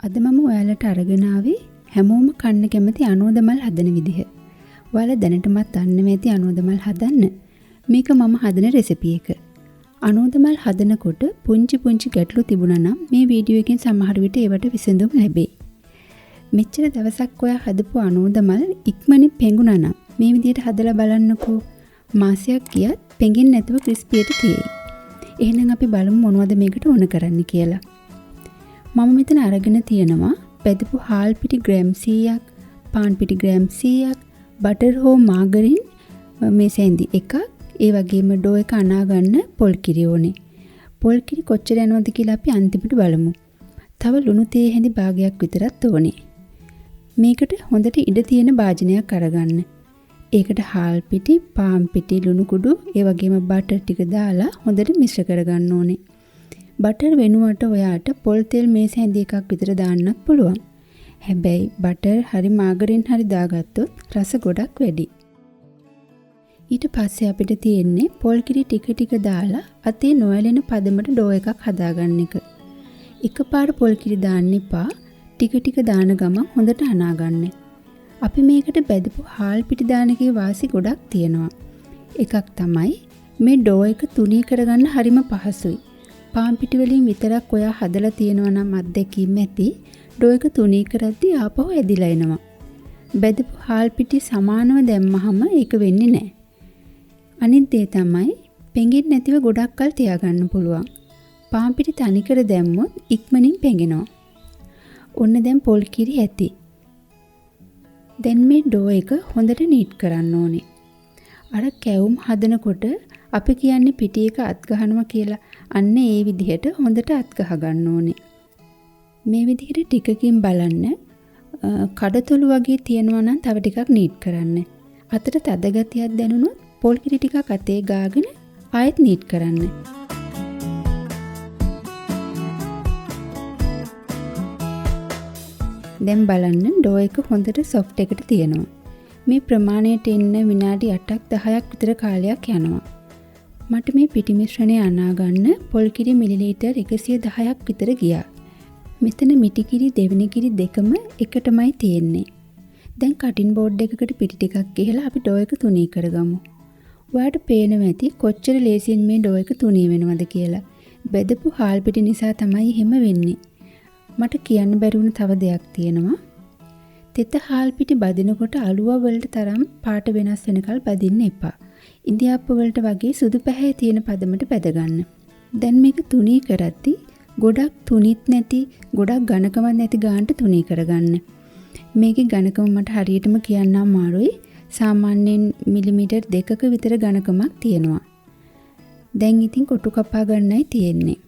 අද මම ඔයාලට අරගෙන ආවේ හැමෝම කන්න කැමති අනෝදමල් හදන විදිහ. ඔයාලා දැනටමත් දන්නේ නැති අනෝදමල් හදන්න. මේක මම හදන රෙසිපි එක. අනෝදමල් හදනකොට පුංචි ගැටලු තිබුණා නම් මේ වීඩියෝ එකෙන් සමහර විට ඒවට විසඳුම් ලැබෙයි. මෙච්චර දවසක් ඔයා හදපු අනෝදමල් ඉක්මනින් පෙඟුණා නම් මේ විදිහට හදලා බලන්නකෝ. මාසයක් ගියත් පෙඟෙන්නේ නැතුව ක්‍රිස්පියට තියෙයි. එහෙනම් අපි බලමු මොනවද මේකට ඕන කරන්න කියලා. මම මෙතන අරගෙන තියෙනවා පැදපු හාල් පිටි ග්‍රෑම් 100ක්, පාන් පිටි ග්‍රෑම් 100ක්, බටර් හෝ මාගරින් මේ සැන්දි එකක්, ඒ වගේම ඩෝ එක අනා ගන්න පොල් කිරි ඕනේ. පොල් කිරි කොච්චර යනවද කියලා අපි අන්තිමට බලමු. තව ලුණු තේ හැඳි භාගයක් විතරක් ඕනේ. මේකට හොඳට ඉඩ තියෙන භාජනයක් අරගන්න. ඒකට හාල් පිටි, පාන් පිටි, ලුණු කුඩු, ඒ වගේම බටර් ටික දාලා හොඳට මිශ්‍ර කරගන්න ඕනේ. බටර් වෙනුවට ඔයාට පොල් තෙල් මේස හැඳි එකක් විතර දාන්නත් පුළුවන්. හැබැයි බටර් හරි මාගරින් හරි දාගත්තොත් රස ගොඩක් වැඩි. ඊට පස්සේ අපිට තියෙන්නේ පොල් කිරි ටික දාලා අතේ නොඇලෙන පදමට ඩෝ එකක් හදාගන්න එක. එකපාර පොල් කිරි දාන්න එපා. ටික දාන ගමන් හොඳට අනා ගන්න. අපි මේකට බෙදපු හාල් පිටි දාන එකේ වාසි ගොඩක් තියෙනවා. එකක් තමයි මේ ඩෝ එක තුනී කරගන්න හරිම පහසුයි. පාන් පිටි වලින් විතරක් ඔයා හදලා තියෙනවා නම් අත්දැකීම් ඇති. ඩෝ එක තුනී කරද්දී ආපහු ඇදිලා එනවා. බෙදපු හාල් පිටි සමානව දැම්මහම ඒක වෙන්නේ නැහැ. අනිත් දේ තමයි පෙඟෙන්නේ නැතිව ගොඩක් කල් තියාගන්න පුළුවන්. පාන් පිටි තනිකර දැම්මොත් ඉක්මනින් පෙඟෙනවා. ඔන්න දැන් පොල් කිරි ඇති. දැන් මේ ඩෝ එක හොඳට නීට් කරන්න ඕනේ. අර කැවුම් හදනකොට අපි කියන්නේ පිටි එක අත් ගහනවා කියලා. අන්න ඒ විදිහට හොඳට අත් ගහ ගන්න ඕනේ. මේ විදිහට ටිකකින් බලන්න කඩතොළු වගේ තියෙනවා නම් තව ටිකක් නීට් කරන්න. අතට තද ගතියක් දැනුනොත් පොල් කිරි ටිකක් අතේ ගාගෙන ආයෙත් නීට් කරන්න. දැන් බලන්න ඩෝ එක හොඳට සොෆ්ට් එකට තියෙනවා. මේ ප්‍රමාණයට එන්න විනාඩි 8ක් 10ක් විතර කාලයක් යනවා. මට මේ පිටි මිශ්‍රණය අනා ගන්න පොල් කිරි මිලිලීටර් 110ක් විතර ගියා. මෙතන මිටි කිරි දෙවෙනි කිරි දෙකම එකටමයි තියෙන්නේ. දැන් කටින් බෝඩ් එකකට පිටි ටිකක් ගහලා අපි ඩෝ එක තුනී කරගමු. ඔයාලට පේනවා ඇති කොච්චර ලේසියෙන් මේ ඩෝ එක තුනී වෙනවද කියලා. බෙදපු හාල් පිටි නිසා තමයි එහෙම වෙන්නේ. මට කියන්න බැරි වුණ තව දෙයක් තියෙනවා. තෙත හාල් පිටි බදිනකොට අලුවා වලට තරම් පාට වෙනස් වෙනකල් බදින්න එපා. ඉන්දියාප්ප වලට වගේ සුදු පැහැ තියෙන පදමට බැද ගන්න. දැන් මේක තුනී කරද්දී ගොඩක් තුනිත් නැති, ගොඩක් ඝනකමක් නැති ගානට තුනී කරගන්න. මේකේ ඝනකම මට හරියටම කියන්න අමාරුයි. සාමාන්‍යයෙන් මිලිමීටර් 2ක විතර ඝනකමක් තියෙනවා. දැන් ඉතින් කොටු කපා ගන්නයි තියෙන්නේ.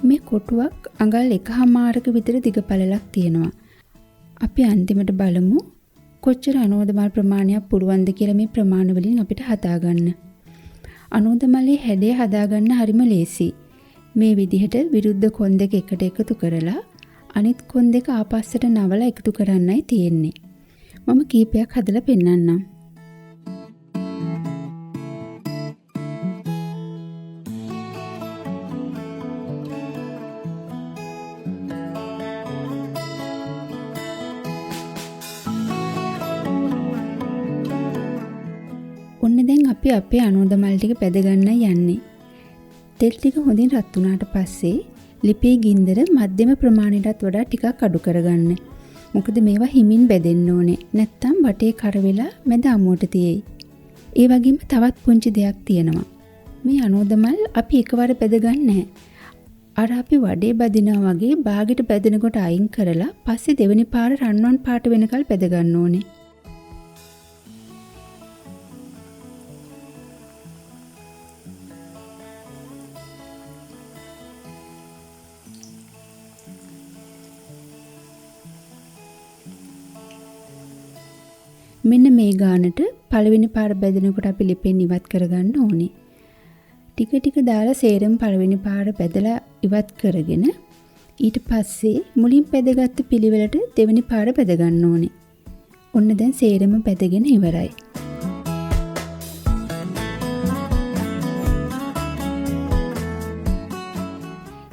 මේ කොටුවක් අඟල් 1.5ක විතර දිග පළලක් තියෙනවා. අපි අන්තිමට බලමු කොච්චර අනෝදමල් ප්‍රමාණයක් පුළුවන්ද කියලා මේ ප්‍රමාණ වලින් අපිට හදාගන්න. අනෝදමලේ හැඩය හදාගන්න හරිම ලේසි. මේ විදිහට විරුද්ධ කොන් දෙක එකට එකතු කරලා අනිත් කොන් දෙක ආපස්සට නවලා එකතු කරන්නයි තියෙන්නේ. මම කීපයක් හදලා පෙන්නන්නම්. ඔන්න දැන් අපි අපේ අනෝදමල් ටික බෙද ගන්න යන්නේ. තෙල් ටික හොඳින් රත් වුණාට පස්සේ ලිපේ ගින්දර මධ්‍යම ප්‍රමාණයටත් වඩා ටිකක් අඩු කරගන්න. මොකද මේවා හිමින් බෙදෙන්න ඕනේ. නැත්තම් වටේ කර වෙලා මැද අමුවට තියෙයි. ඒ වගේම තවත් පුංචි දෙයක් තියෙනවා. මේ අනෝදමල් අපි එකවර බෙද ගන්න නැහැ. අර අපි වඩේ බදිනවා වගේ බාගෙට බෙදෙනකොට අයින් කරලා පස්සේ දෙවෙනි පාර රන්වන් පාට වෙනකල් බෙද ගන්න ඕනේ. මෙන්න මේ ගානට පළවෙනි පාර බෙදෙනකොට අපි ලිපෙන් ඉවත් කරගන්න ඕනේ. ටික ටික දාලා සේරම පළවෙනි පාර බෙදලා ඉවත් කරගෙන ඊට පස්සේ මුලින් බෙදගත්තු පිළිවෙලට දෙවෙනි පාර බෙද ගන්න ඕනේ. ඔන්න දැන් සේරම බෙදගෙන ඉවරයි.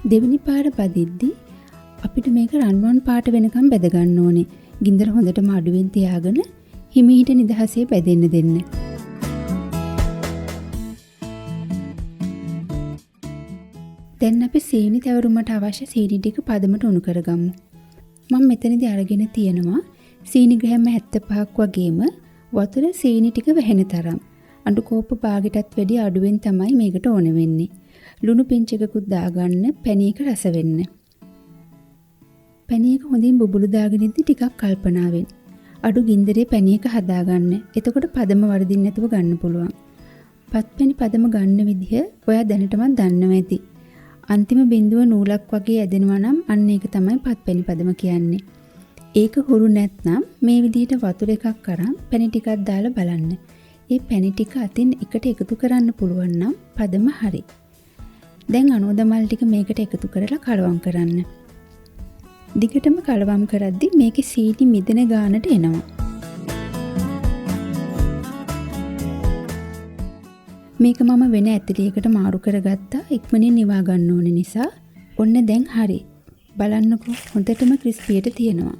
දෙවෙනි පාර බදිද්දි අපිට මේක රන්වන් පාට වෙනකම් බෙද ගන්න ඕනේ. ගින්දර හොඳටම අඩුවෙන් තියාගෙන හිමීට නිදහසේ බෙදෙන්න දෙන්න. දැන් අපි සීනි තැවරුමට අවශ්‍ය සීනි ටික පදමට උණු කරගමු. මම මෙතනදී අරගෙන තියෙනවා සීනි ග්‍රෑම් 75ක් වගේම වතුර සීනි ටික වැහෙන තරම්. අඬු කෝප්ප භාගයටත් වැඩිය අඩුවෙන් තමයි මේකට ඕන වෙන්නේ. ලුණු පිංච් එකකුත් දාගන්න පැණියක රස වෙන්න. පැණියක හොඳින් බුබුලු දාගෙන ඉඳි ටිකක් කල්පනාවෙන්. අඩු ගින්දරේ පැණියක හදාගන්න. එතකොට පදම වර්ධින්න නැතුව ගන්න පුළුවන්. පත්පැණි පදම ගන්න විදිහ ඔයා දැනටමත් දන්නවා ඇති. අන්තිම බිඳුව නූලක් වගේ ඇදෙනවා නම් අන්න ඒක තමයි පත්පැණි පදම කියන්නේ. ඒක හුරු නැත්නම් මේ විදිහට වතුර එකක් අරන් පැණි ටිකක් දාලා බලන්න. ඒ පැණි ටික අතින් එකට එකතු කරන්න පුළුවන් නම් පදම හරි. දැන් අනෝද මල් ටික මේකට එකතු කරලා කලවම් කරන්න. දිගටම කලවම් කරද්දි මේකේ සීනි මිදෙන ගානට එනවා. මේක මම වෙන ඇතිලියකට මාරු කරගත්තා ඉක්මනින් නිවා ගන්න ඕන නිසා. ඔන්න දැන් හරි. බලන්නකෝ හොඳටම ක්‍රිස්පියට තියෙනවා.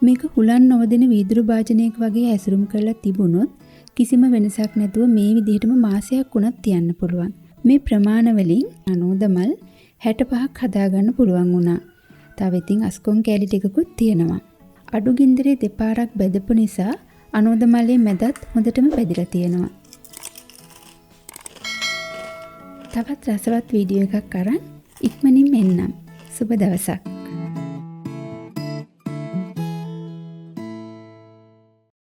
මේක හුලන් නොවදින වීදුරු භාජනයක වගේ ඇසුරුම් කරලා තිබුණොත් කිසිම වෙනසක් නැතුව මේ විදිහටම මාසයක් වුණත් තියන්න පුළුවන්. මේ ප්‍රමාණ වලින් අනෝද මල් 65ක් හදාගන්න පුළුවන් වුණා. තව ඉතින් අස්කොන් කෑලි ටිකකුත් තියෙනවා. අඩු ගින්දරේ දෙපාරක් බෙදපු නිසා අනෝද මලේ මැදත් හොඳටම බෙදලා තියෙනවා. තවත් රසවත් වීඩියෝ එකක් අරන් ඉක්මනින් එන්නම්. සුබ දවසක්.